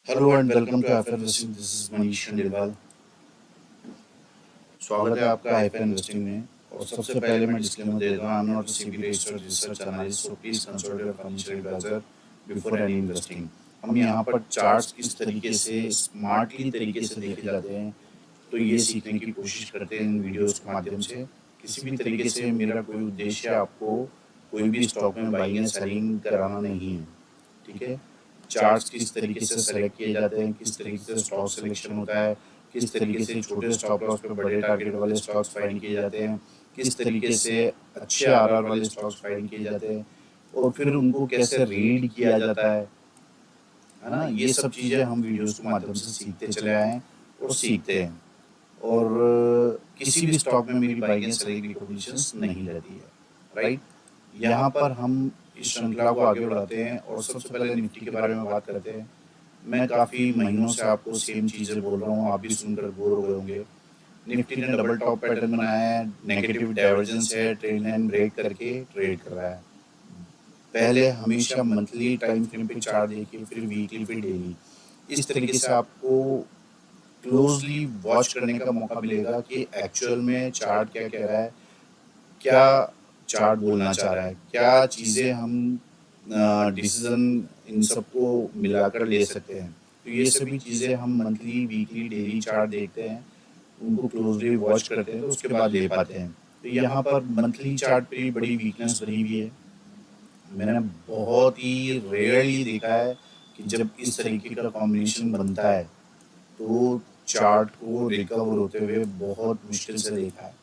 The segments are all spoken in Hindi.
Hello and welcome to F investing. This is Manish Khandelwal. स्वागत है आपका एफ इन्वेस्टिंग में। और सबसे पहले मैं डिस्क्लेमर दे दूं, I am not a SEBI registered research analyst, so please consult your financial advisor before any investing. हम यहाँ पर चार्ट्स किस तरीके से स्मार्टली तरीके से देखे जाते हैं, तो ये सीखने की कोशिश करते हैं इन वीडियोस के माध्यम से। किसी भी तरीके से मेरा कोई उद्देश्य आपको कोई भी स्टॉक में बाइंग या सेलिंग कराना नहीं है, ठीक है। चार्ट्स किस तरीके से सेलेक्ट किए जाते हैं, किस तरीके से स्टॉक सिलेक्शन होता है, किस तरीके से छोटे स्टॉप लॉस पे बड़े टारगेट वाले स्टॉक्स फाइंड किए जाते हैं, किस तरीके से अच्छे आरआर वाले स्टॉक्स फाइंड किए जाते हैं, और फिर उनको कैसे रीड किया जाता है ना। ये सब चीज़ें हम वीडियोस के माध्यम से सीखते चले आए हैं और सीखते हैं। और किसी भी स्टॉक में मेरी बाइंग एंड सेलिंग रिकमेंडेशंस नहीं रहती है, राइट। यहाँ पर हम इस श्रृंखला को आगे बढ़ाते हैं और सबसे पहले निफ्टी के बारे में बात करते हैं। मैं काफ़ी महीनों से आपको सेम चीज़ें बोल रहा हूँ, आप भी सुनकर बोर हो गए होंगे। निफ्टी ने डबल टॉप पैटर्न बनाया है, नेगेटिव डाइवर्जेंस है, ट्रेंड लाइन ब्रेक करके ट्रेड कर रहा है। पहले हमेशा मंथली टाइम फ्रेम पे चार्ट देखिए, फिर वीकली, फिर डेली। इस तरीके से आपको क्लोजली वॉच करने का मौका मिलेगा कि एक्चुअल में चार्ट क्या कह रहा है, क्या चार्ट बोलना चाह रहा है, क्या चीज़ें हम डिसीजन इन सबको मिलाकर ले सकते हैं। तो ये सभी चीज़ें हम मंथली, वीकली, डेली चार्ट देखते हैं, उनको क्लोजली वॉच करते हैं, तो उसके बाद ले पाते हैं। तो यहाँ पर मंथली चार्ट पे बड़ी वीकनेस बनी हुई है। मैंने बहुत ही रेयरली देखा है कि जब इस तरीके का कॉम्बिनेशन बनता है तो चार्ट को रिकवर होते हुए बहुत मुश्किल से देखा है,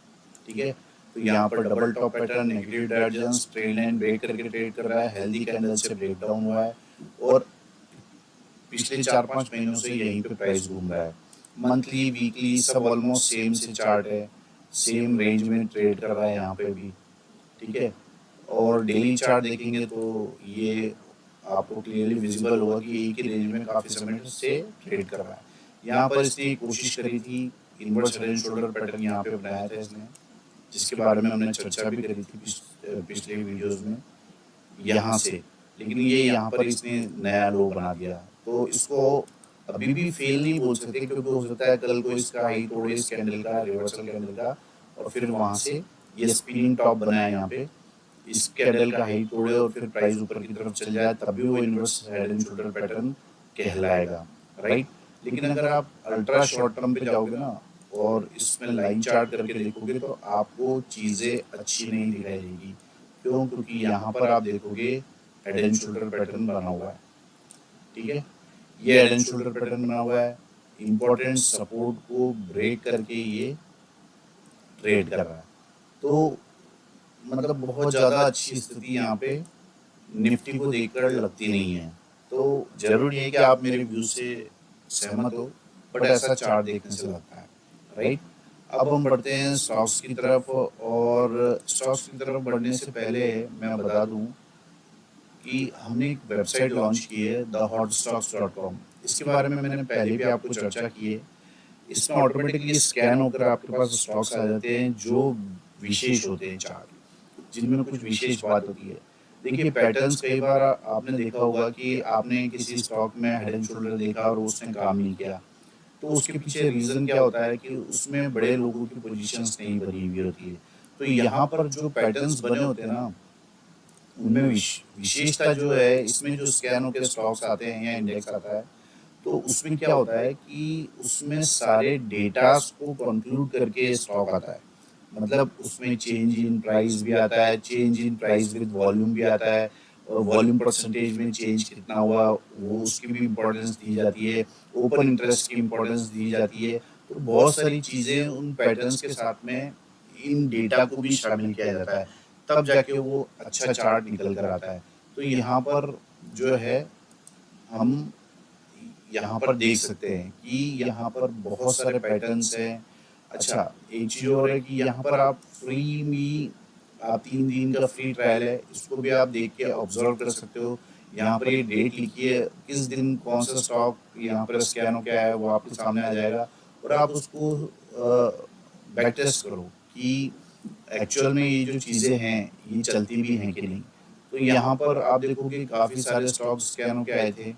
ठीक है। तो यहाँ पर double top pattern, negative divergence, trend line break करके ट्रेड कर रहा है, हेल्दी कैंडल से ब्रेक डाउन हुआ है और पिछले 4-5 महीनों से यहीं पे प्राइस घूम रहा है। मंथली, वीकली सब ऑलमोस्ट सेम से चार्ट है, सेम रेंज में ट्रेड कर रहा है यहाँ पे भी, ठीक है। और डेली चार्ट देखेंगे तो ये आपको क्लियरली विजिबल होगा कि एक ही रेंज में काफ़ी समय से ट्रेड कर रहा है। यहाँ पर इसने कोशिश करी थी, inverse head and shoulder pattern यहाँ पे बनाया था इसने, जिसके बारे में हमने चर्चा भी करी थी पिछले वीडियोस में यहाँ से। लेकिन ये यहाँ पर इसने नया लो बना दिया, तो इसको अभी भी फेल नहीं बोल सकते, क्योंकि हो सकता है कल को इसका हाई तोड़े इस कैंडल का, रिवर्सल कैंडल का, और फिर वहाँ से ये स्पिनिंग टॉप बनाया यहाँ पे, इस कैंडल का हाई तोड़े और फिर प्राइस ऊपर की तरफ चल जाए, तब भी वो inverse head and shoulder pattern कहलाएगा, राइट। लेकिन अगर आप अल्ट्रा शॉर्ट टर्म पे जाओगे ना और इसमें लाइन चार्ट करके देखोगे तो आपको चीज़ें अच्छी नहीं दिखाई देगी। क्यों? क्योंकि यहाँ पर आप देखोगे हेड एंड शोल्डर पैटर्न बना हुआ है, ठीक है। ये हेड एंड शोल्डर पैटर्न बना हुआ है, इंपॉर्टेंट सपोर्ट को ब्रेक करके ये ट्रेड कर रहा है। तो मतलब बहुत ज़्यादा अच्छी स्थिति यहाँ पे निफ्टी को देखकर लगती नहीं है। तो जरूरी है कि आप मेरे व्यू से सहमत हो, बट ऐसा चार्ट देखने से लगता है, राइट। अब हम बढ़ते हैं स्टॉक्स की तरफ, और स्टॉक्स की तरफ बढ़ने से पहले मैं बता दूं कि हमने एक वेबसाइट लॉन्च की है, thehotstocks.com। इसके बारे में मैंने पहले भी आपको चर्चा की है। इसमें ऑटोमेटिकली स्कैन होकर आपके पास स्टॉक्स आ जाते हैं जो विशेष होते हैं चार्ट, जिनमें कुछ विशेष बात होती है। देखिए पैटर्न्स, कई बार आपने देखा होगा कि आपने किसी स्टॉक में हेड एंड शोल्डर देखा और उसने काम नहीं किया, तो उसके पीछे रीज़न क्या होता है कि उसमें बड़े लोगों की पोजीशंस नहीं बनी हुई होती है। तो यहाँ पर जो पैटर्न्स बने होते हैं ना, उनमें विशेषता जो है, इसमें जो स्कैन होकर स्टॉक्स आते हैं या इंडेक्स आता है, तो उसमें क्या होता है कि उसमें सारे डेटास को कंक्लूड करके स्टॉक आता है। मतलब उसमें चेंज इन प्राइस भी आता है, change in price with volume भी आता है, वॉल्यूम परसेंटेज में चेंज कितना हुआ वो उसकी भी इम्पोर्टेंस दी जाती है, ओपन इंटरेस्ट की इम्पोर्टेंस दी जाती है। तो बहुत सारी चीज़ें उन पैटर्न्स के साथ में इन डेटा को भी शामिल किया जाता है, तब जाके वो अच्छा चार्ट निकल कर आता है। तो यहाँ पर जो है हम यहाँ पर देख सकते हैं कि यहाँ पर बहुत सारे पैटर्न्स हैं। अच्छा, एक चीज़ और है कि यहाँ पर आप फ्री में, आप 3 दिन का फ्री ट्रायल है, इसको भी आप देख के ऑब्जर्व कर सकते हो। यहाँ पर ये डेट लिखी है, किस दिन कौन सा स्टॉक यहाँ पर स्कैन हो क्या है, वो आपके सामने आ जाएगा, और आप उसको बैक टेस्ट करो कि एक्चुअल में ये जो चीज़ें हैं ये चलती भी हैं कि नहीं। तो यहाँ पर आप देखोगे काफ़ी सारे स्टॉक्स स्कैन हो के आए थे,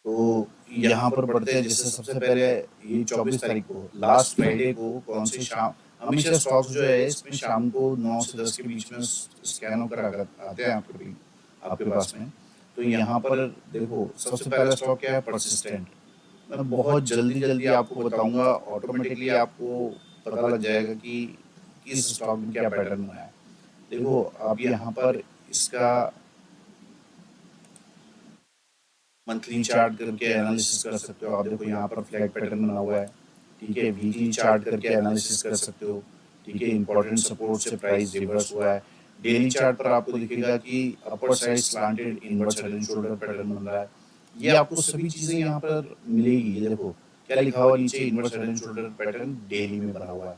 तो यहाँ पर बढ़ते हैं, जैसे सबसे पहले ये 24 तारीख को लास्ट फ्राइडे को कौन सी शाम, हमेशा स्टॉक्स जो है इसमें शाम को 9 से 10 के बीच में स्कैन होकर आते हैं आपके पास में। तो यहाँ पर देखो सबसे पहला स्टॉक क्या है, परसिस्टेंट। मैं बहुत जल्दी जल्दी आपको बताऊंगा, ऑटोमेटिकली आपको पता लग जाएगा कि किस स्टॉक में क्या पैटर्न बना है। देखो आप यहाँ पर इसका मंथली चार्ट करके एनालिसिस कर सकते हो। आप देखो यहाँ पर फ्लैग पैटर्न बना हुआ है, ठीक है। वीकली चार्ट करके एनालिसिस कर सकते हो, ठीक है। इंपॉर्टेंट सपोर्ट से प्राइस रिवर्स हुआ है। डेली चार्ट पर आपको दिखेगा कि upper side slanted inverse head and shoulder pattern बन रहा है। ये आपको सभी चीजें यहाँ पर मिलेगी। ये देखो क्या लिखा हुआ नीचे, inverse head and shoulder pattern daily में बना हुआ है,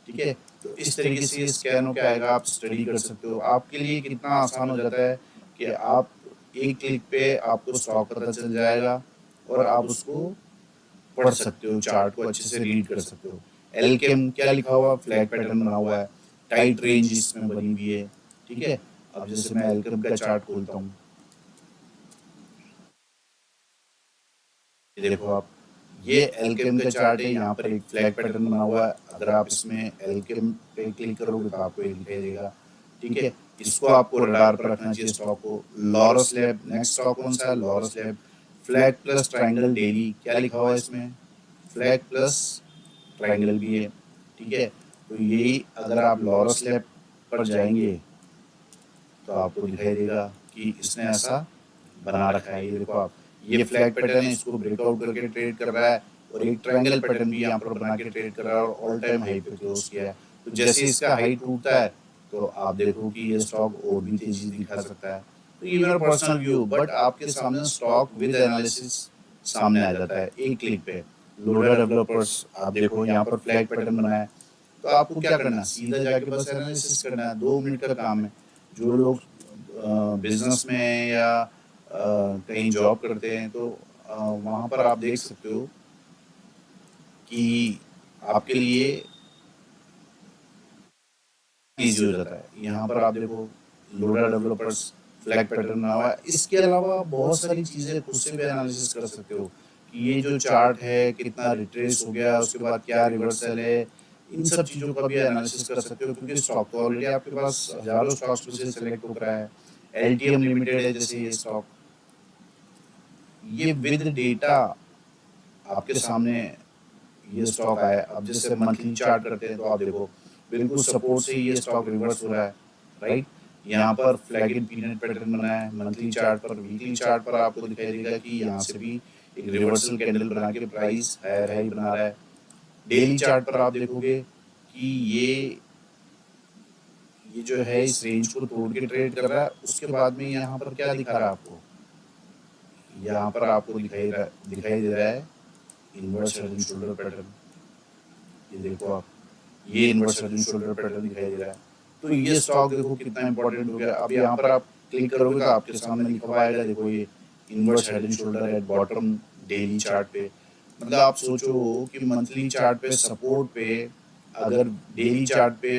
ठीक है। तो इस तरीके से स्कैन होकर आएगा, आप स्टडी कर सकते हो। आपके लिए कितना आसान हो जाता है कि आप एक क्लिक पे आपको स्टॉक पता चल जाएगा और आप उसको पढ़ सकते हो, चार्ट को अच्छे से रीड कर सकते हो। एलकेएम क्या लिखा हुआ, फ्लैग पैटर्न बना हुआ है, टाइट रेंज इसमें बनी हुई है, ठीक है। अब जैसे मैं एलकेएम का चार्ट खोलता हूँ, ये देखो आप, ये एलकेएम का चार्ट है। यहाँ पर एक फ्लैग पैटर्न बना हुआ है। अगर आप इसमें एलकेएम पे क्लिक करोगे तो आपको ये दिखाई देगा, ठीक है। इसको आपको रडार पर रखना चाहिए स्टॉक को। लॉरस लैब नेक्स्ट स्टॉक कौन सा है, Laurus lab. Flag plus triangle daily, क्या लिखा हुआ है इसमें, फ्लैग प्लस ट्राइंगल भी है, ठीक है। तो यही अगर आप लॉरस लैब पर जाएंगे तो आपको दिखाई देगा कि इसने ऐसा बना रखा है। ये देखो आप, ये फ्लैग पैटर्न है, इसको ब्रेकआउट करके ट्रेड कर रहा है और एक ट्रायंगल पैटर्न भी यहाँ पर बना के ट्रेड कर रहा है और ऑल टाइम हाई पे क्लोज किया है। तो जैसे इसका हाई टूटता है तो आप देखो कि ये स्टॉक और भी तेजी दिखा सकता है। तो ये मेरा पर्सनल व्यू, बट आपके सामने स्टॉक विद एनालिसिस सामने आ जाता है एक क्लिक पे। लोडा डेवलपर्स, आप देखो यहाँ पर फ्लैग पैटर्न बना है। तो आपको क्या करना है, सीधा जाके बस एनालिसिस करना है, 2 मिनट का काम है। जो लोग बिजनेस में या कहीं जॉब करते हैं तो वहाँ पर आप देख सकते हो कि आपके लिए ईजी हो जाता है। यहाँ पर आप देखो लोडा डेवलपर्स फ्लैग पैटर्न बना हुआ है। इसके अलावा बहुत सारी चीज़ें खुद से भी एनालिसिस कर सकते हो कि ये जो चार्ट है कितना रिट्रेस हो गया, उसके बाद क्या रिवर्सल है। इन सब चीज़ों का भी एनालिसिस कर सकते हो, क्योंकि स्टॉक तो ऑलरेडी आपके पास हजारों स्टॉक्स में से सिलेक्ट हो रहा है। एलटीएम लिमिटेड है जैसे ये स्टॉक, ये विद डेटा आपके सामने ये स्टॉक आया। अब जैसे मंथली चार्ट करते हैं तो आप देखो बिल्कुल सपोर्ट से ये स्टॉक रिवर्स हो रहा है, राइट। यहाँ पर फ्लैग इन पीनट पैटर्न बना है मंथली चार्ट पर। वीकली चार्ट पर आपको दिखाई देगा कि यहाँ से भी एक रिवर्सल कैंडल बना के प्राइस हायर हाई बना रहा है। डेली चार्ट पर आप देखोगे कि ये जो है इस रेंज को तोड़ के ट्रेड कर रहा है। उसके बाद में यहाँ पर क्या दिखा रहा है आपको, यहाँ पर आपको दिखाई दे रहा है inverse head and shoulder pattern. ये देखो आप, ये inverse head and shoulder pattern दिखाई दे रहा है। तो ये स्टॉक देखो कितना इंपॉर्टेंट हो गया। अब यहाँ पर आप क्लिक करोगे तो आपके सामने लिखा हुआ आएगा, देखो ये inverse head and shoulder at bottom daily chart पे। मतलब आप सोचो कि मंथली चार्ट पे सपोर्ट पे अगर डेली चार्ट पे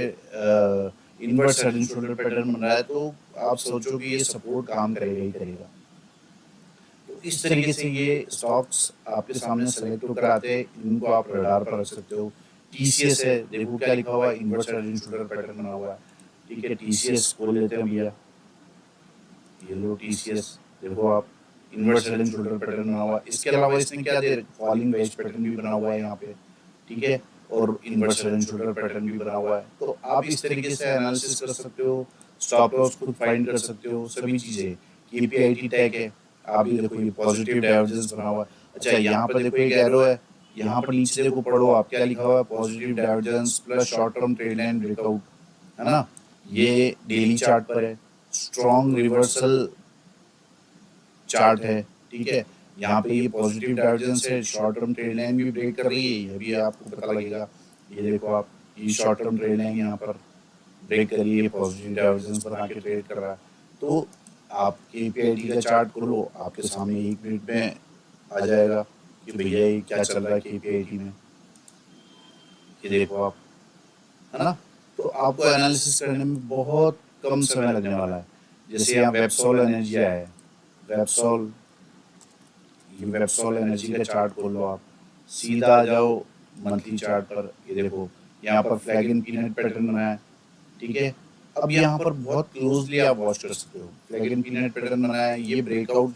inverse head and shoulder pattern बन रहा है तो आप सोचो कि ये सपोर्ट काम करेगा ही करेगा। तो इस तरीके से ये स्टॉक्स आपके सामने सेलेक्ट होकर आते हैं, इनको आप रडार पर रख सकते हो। टीसीएस है, देखो क्या लिखा हुआ है, inverse head and shoulder pattern बना हुआ है, ठीक है। टीसीएस खोल लेते हैं भैया, ये लो टीसीएस, देखो आप inverse head and shoulder pattern बना हुआ है। इसके अलावा इसने क्या दे, फॉलिंग वेज पैटर्न भी बना हुआ है यहाँ पे, ठीक है। और inverse head and shoulder pattern भी बना हुआ है। तो आप इस तरीके से एनालिसिस कर सकते हो, स्टॉप लॉस खुद फाइंड कर सकते हो, सभी चीजें। केपीआईटी टैग है, आप ये देखो ये पॉजिटिव डाइवर्जेंस बना हुआ है। अच्छा यहाँ पर देखो एक एरो है, यहाँ पर नीचे देखो पढ़ो आप क्या लिखा हुआ है, positive divergence plus short term trade line breakout, है ना। ये डेली चार्ट पर है, स्ट्रॉन्ग रिवर्सल चार्ट है, ठीक है। यहाँ पे ये पॉजिटिव डाइवर्जेंस है, शॉर्ट टर्म ट्रेड लाइन भी ब्रेक कर रही है, ये भी आपको पता लगेगा। ये देखो आप, ये शॉर्ट टर्म ट्रेड लाइन यहाँ पर ब्रेक करी है, पॉजिटिव डाइवर्जेंस बना के ट्रेड कर रहा है। तो आप केपीआईटी का चार्ट खोलो, आपके सामने 1 मिनट में आ जाएगा कि भैया ये क्या चल रहा है केपीआईटी में। ये देखो आप, है ना। तो आपको एनालिसिस करने में बहुत कम समय लगने वाला है। जैसे यहाँ वेबसोल एनर्जी है, वेबसोल ये वेबसॉल एनर्जी का चार्ट खोल लो आप, सीधा आ जाओ मंथली चार्ट पर। ये देखो यहाँ पर फ्लैग इन पीनट पैटर्न बना है, ठीक है। अब यहाँ पर बहुत क्लोजली आप वॉच कर सकते हो, फ्लैग इन पीनट पैटर्न बना है, ये ब्रेकआउट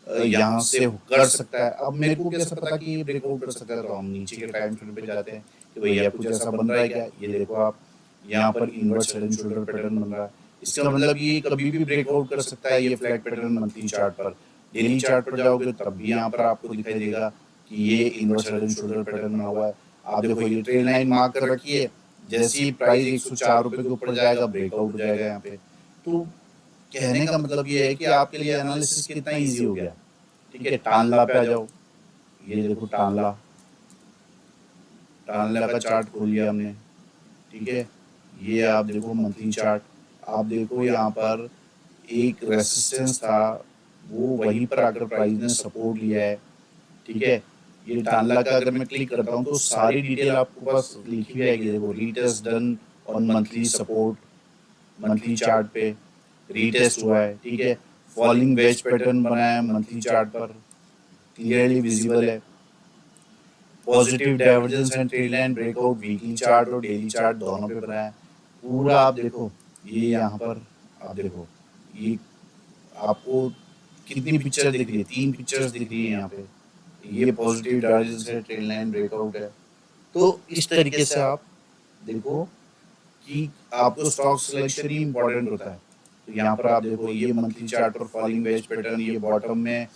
यहाँ से कर सकता है। अब मेरे को कैसे पता कि ये ब्रेकआउट कर सकता है, तो हम नीचे के टाइम फ्रेम पे जाते हैं कि भैया कुछ ऐसा बन रहा है क्या। ये देखो आप यहाँ पर inverse head and shoulder pattern बन रहा है, इसका मतलब ये कभी भी ब्रेकआउट कर सकता है ये फ्लैग पैटर्न मंथली चार्ट पर। डेली चार्ट पर जाओगे तब भी यहाँ पर आपको दिखाई देगा कि ये inverse head and shoulder pattern बना हुआ है। आप देखो ये ट्रेल लाइन मार्क कर रखी है, जैसे ही प्राइस 104 रुपए के ऊपर जाएगा ब्रेकआउट हो जाएगा यहाँ पे। तो कहने का मतलब ये है कि आपके लिए एनालिसिस कितना इजी हो गया, ठीक है। टानला पे आ जाओ, ये देखो टानला, टानला का चार्ट खोल लिया हमने, ठीक है। ये आप देखो मंथली चार्ट, आप देखो यहाँ पर एक रेसिस्टेंस था, वो वहीं पर आकर प्राइस ने सपोर्ट लिया है, ठीक है। ये टानला का अगर मैं क्लिक करता हूँ तो सारी डिटेल आपको पास लिखी हुई आएगी। देखो retest done on monthly support, monthly chart पे रीटेस्ट हुआ है, ठीक है। फॉलिंग वेज पैटर्न बना है मंथली चार्ट पर, क्लियरली विजिबल है। Positive divergence and trade line breakout weekly chart और डेली चार्ट दोनों पे बना है पूरा। आप देखो ये यहाँ पर आप देखो ये आपको कितनी पिक्चर दिख रही है, 3 पिक्चर्स दिख रही है यहाँ पे। ये पॉजिटिव डाइवर्जेंस है, ट्रेड लाइन ब्रेकआउट है। तो इस तरीके से आप देखो कि आपको स्टॉक सिलेक्शन ही इम्पोर्टेंट होता है। तो यहाँ पर आप देखो ये मंथली चार्ट पर फॉलिंग वेज पैटर्न, ये बॉटम में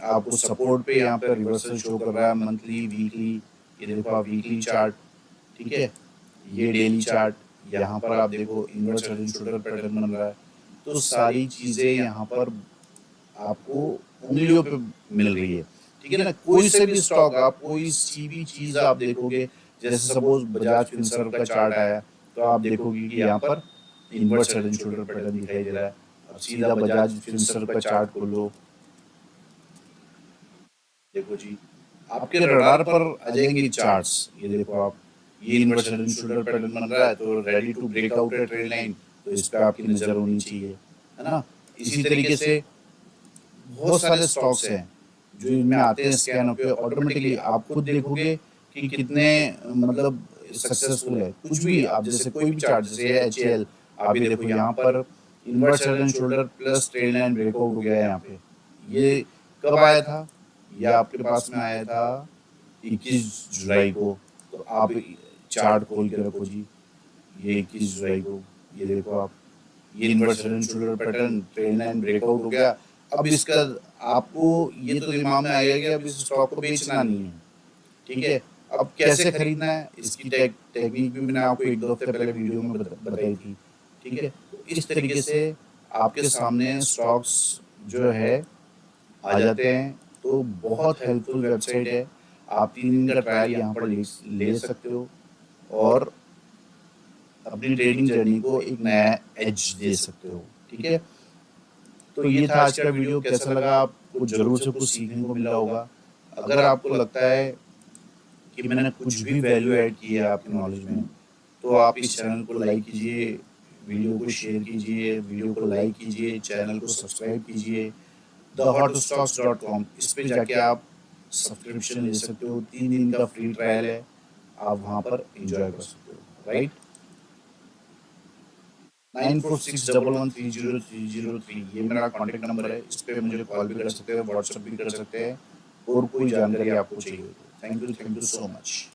आपको सपोर्ट पे यहाँ पे रिवर्सल शो कर रहा है मंथली वीकली। ये देखो आप वीकली चार्ट, ठीक है। ये डेली चार्ट, यहाँ पर आप देखो inverse head and shoulder pattern बन रहा है। तो सारी चीजें यहाँ पर आपको उंगलियों पे मिल रही है, ठीक है ना। कोई से भी स्टॉक आप कोई सी भी चीज आप देखोगे, जैसे सपोज बजाज फिनसर्व का चार्ट आया तो आप देखोगे कि यहाँ पर inverse head and shoulder pattern दिखाई दे रहा है। अब सीधा बजाज फिनसर्व का चार्ट खोल लो, देखो जी आपके रडार पर आ जाएंगे चार्ट्स। ये देखो आप ये inverse head and shoulder pattern बन रहा है, तो रेडी टू ब्रेक आउट है ट्रेड लाइन, तो इस पे आपकी नजर होनी चाहिए, है ना। इसी तरीके से बहुत सारे स्टॉक्स हैं जो इनमें आते हैं स्कैन होकर ऑटोमेटिकली। आप खुद देखोगे कि कितने मतलब सक्सेसफुल है कुछ भी। आप जैसे कोई भी चार्ट जैसे HAL, आप ये देखो यहाँ पर inverse head and shoulder plus trade line breakout हो गया है यहाँ पे। ये कब आया था, ये आपके पास में आया था 21 जुलाई को। तो आप चार्ट खोल के रखो जी, ये 21 जुलाई को, ये देखो आप ये inverse head and shoulder pattern trade line breakout हो गया। अब इसका आपको ये तो दिमाग में आएगा कि अब इस स्टॉक को बेचना नहीं है, ठीक है। अब कैसे खरीदना है इसकी टेक्निक भी मैंने आपको 1-2 हफ्ते पहले वीडियो में बताई थी, ठीक है। तो इस तरीके से आपके सामने स्टॉक्स जो है आ जाते हैं। तो बहुत हेल्पफुल वेबसाइट है, आप 3 दिन का ट्रायल यहाँ पर ले सकते हो और अपनी ट्रेडिंग जर्नी को एक नया एज दे सकते हो, ठीक है। तो ये था आज का वीडियो, कैसा लगा आपको, जरूर से कुछ सीखने को मिला होगा। अगर आपको लगता है कि मैंने कुछ भी वैल्यू ऐड की है आपकी नॉलेज में, तो आप इस चैनल को लाइक कीजिए, वीडियो को शेयर कीजिए, वीडियो को लाइक कीजिए, चैनल को सब्सक्राइब कीजिए। thehotstocks.com, इस पे जाके आप सब्सक्रिप्शन ले सकते हो, 3 दिन का फ्री ट्रायल है, आप वहाँ पर एंजॉय कर सकते हो, राइट। 9461130303 ये मेरा कॉन्टेक्ट नंबर है, इस पे मुझे कॉल भी कर सकते हैं, व्हाट्सएप भी कर सकते हैं, और कोई जानकारी आपको चाहिए हो तो। Thank you so much.